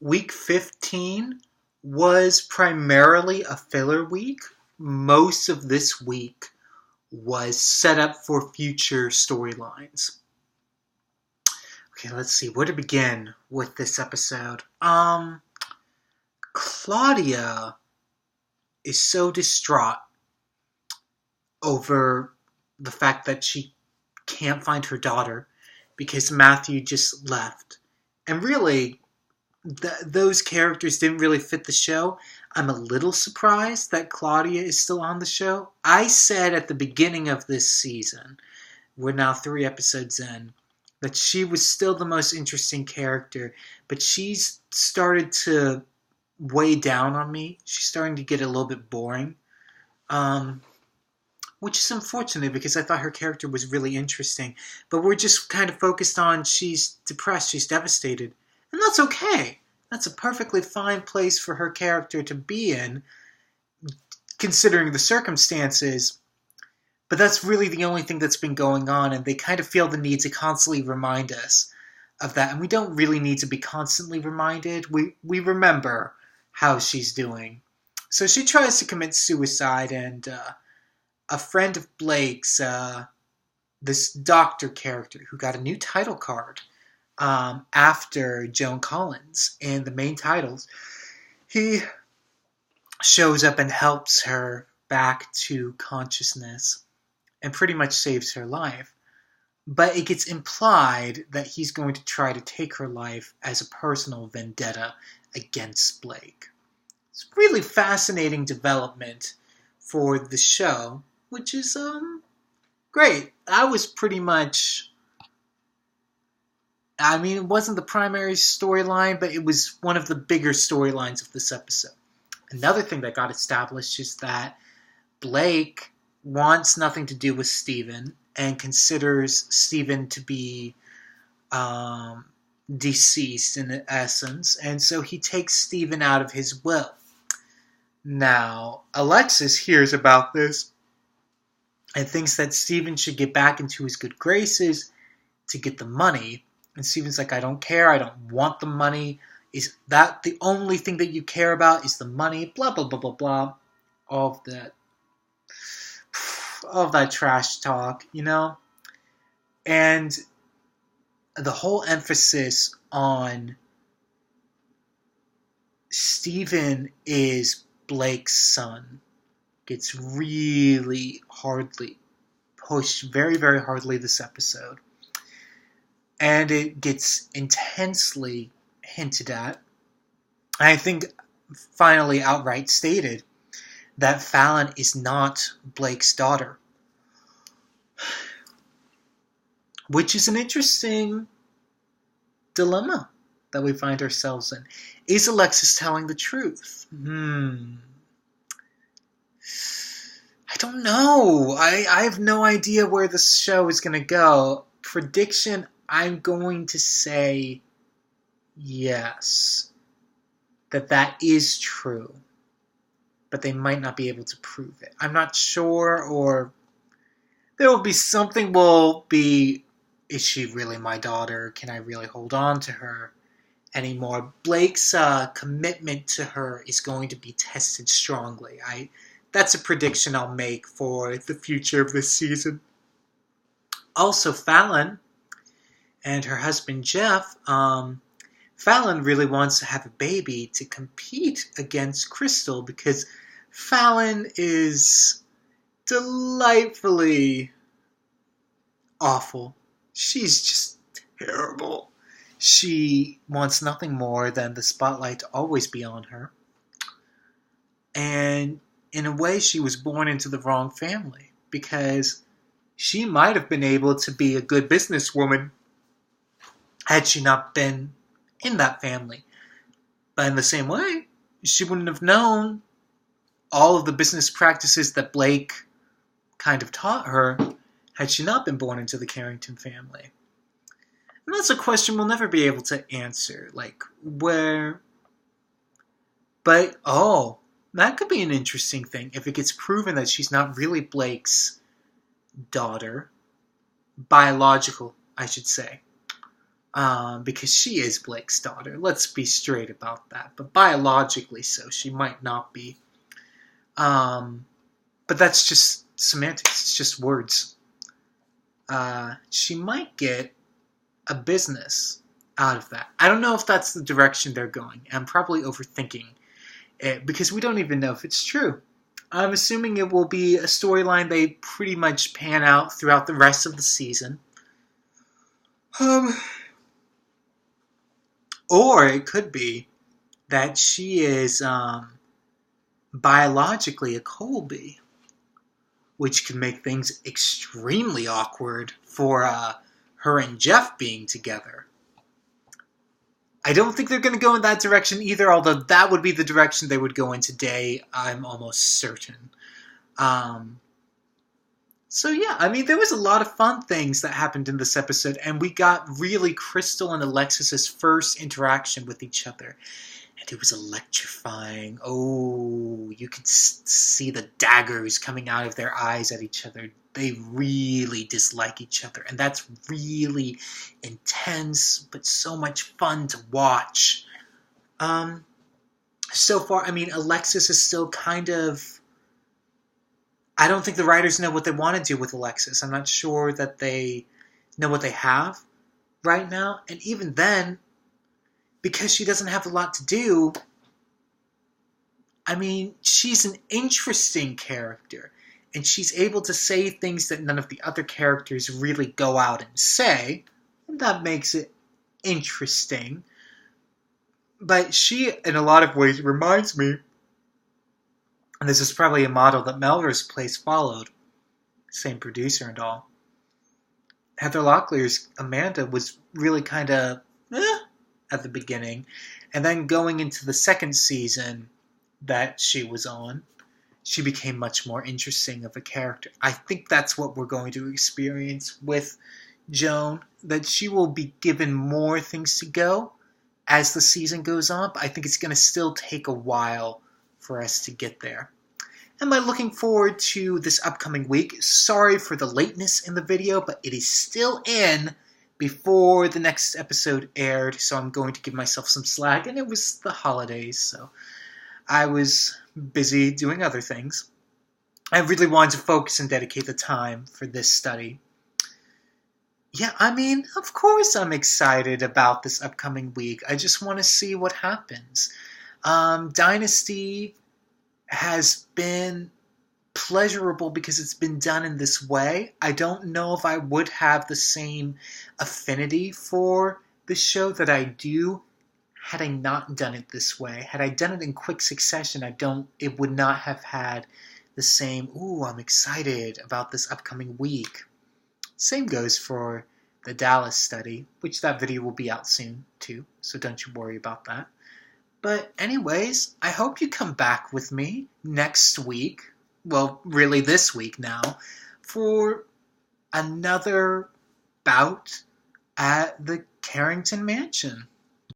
week 15 was primarily a filler week. Most of this week was set up for future storylines. Okay, let's see where to begin with this episode. Claudia is so distraught over the fact that she can't find her daughter because Matthew just left. And really, those characters didn't really fit the show. I'm a little surprised that Claudia is still on the show. I said at the beginning of this season, we're now 3 episodes in, that she was still the most interesting character, but she's started to weigh down on me. She's starting to get a little bit boring, which is unfortunate because I thought her character was really interesting. But we're just kind of focused on she's depressed, she's devastated, and that's okay. That's a perfectly fine place for her character to be in, considering the circumstances. But that's really the only thing that's been going on, and they kind of feel the need to constantly remind us of that. And we don't really need to be constantly reminded. We remember how she's doing. So she tries to commit suicide, and a friend of Blake's, this doctor character who got a new title card after Joan Collins in the main titles, he shows up and helps her back to consciousness and pretty much saves her life. But it gets implied that he's going to try to take her life as a personal vendetta against Blake. It's a really fascinating development for the show, which is great. I was pretty much... it wasn't the primary storyline, but it was one of the bigger storylines of this episode. Another thing that got established is that Blake wants nothing to do with Steven and considers Steven to be deceased in essence, and so he takes Steven out of his will. Now, Alexis hears about this and thinks that Steven should get back into his good graces to get the money. And Steven's like, I don't care, I don't want the money. Is that the only thing that you care about is the money? Blah, blah, blah, blah, blah. All of that trash talk, you know? And the whole emphasis on Steven is Blake's son gets really hardly pushed, very, very hardly this episode. And it gets intensely hinted at. I think finally outright stated that Fallon is not Blake's daughter. Which is an interesting dilemma that we find ourselves in. Is Alexis telling the truth? I don't know. I have no idea where this show is going to go. Prediction, I'm going to say yes. That is true. But they might not be able to prove it. I'm not sure, or there will be something will be, is she really my daughter? Can I really hold on to her anymore? Blake's commitment to her is going to be tested strongly. That's a prediction I'll make for the future of this season. Also, Fallon and her husband Jeff, Fallon really wants to have a baby to compete against Crystal because Fallon is delightfully awful. She's just terrible. She wants nothing more than the spotlight to always be on her. And in a way, she was born into the wrong family because she might have been able to be a good businesswoman had she not been in that family. But in the same way, she wouldn't have known all of the business practices that Blake kind of taught her had she not been born into the Carrington family. And that's a question we'll never be able to answer. Like, where... But, that could be an interesting thing if it gets proven that she's not really Blake's daughter. Biological, I should say. because she is Blake's daughter. Let's be straight about that. But biologically so, she might not be. But that's just semantics. It's just words. She might get a business out of that. I don't know if that's the direction they're going. I'm probably overthinking it because we don't even know if it's true. I'm assuming it will be a storyline they pretty much pan out throughout the rest of the season. Or it could be that she is biologically a Colby, which could make things extremely awkward for her and Jeff being together. I don't think they're going to go in that direction either, although that would be the direction they would go in today, I'm almost certain. So yeah, I mean, there was a lot of fun things that happened in this episode, and we got really Crystal and Alexis's first interaction with each other. And it was electrifying. Oh, you could see the daggers coming out of their eyes at each other. They really dislike each other. And that's really intense, but so much fun to watch. So far, I mean, Alexis is still kind of... I don't think the writers know what they want to do with Alexis. I'm not sure that they know what they have right now. And even then, because she doesn't have a lot to do, I mean, she's an interesting character. And she's able to say things that none of the other characters really go out and say. And that makes it interesting. But she, in a lot of ways, reminds me, and this is probably a model that Melrose Place followed, same producer and all. Heather Locklear's Amanda was really kind of at the beginning. And then going into the second season that she was on, she became much more interesting of a character. I think that's what we're going to experience with Joan, that she will be given more things to go as the season goes on, but I think it's going to still take a while for us to get there. Am I looking forward to this upcoming week? Sorry for the lateness in the video, but it is still in before the next episode aired, so I'm going to give myself some slack, and it was the holidays, so I was busy doing other things. I really wanted to focus and dedicate the time for this study. Yeah, I mean, of course I'm excited about this upcoming week. I just want to see what happens. Dynasty has been pleasurable because it's been done in this way. I don't know if I would have the same affinity for the show that I do had I not done it this way. Had I done it in quick succession, it would not have had the same, ooh, I'm excited about this upcoming week. Same goes for the Dallas study, which that video will be out soon too, so don't you worry about that. But anyways, I hope you come back with me next week, well, really this week now, for another bout at the Carrington Mansion.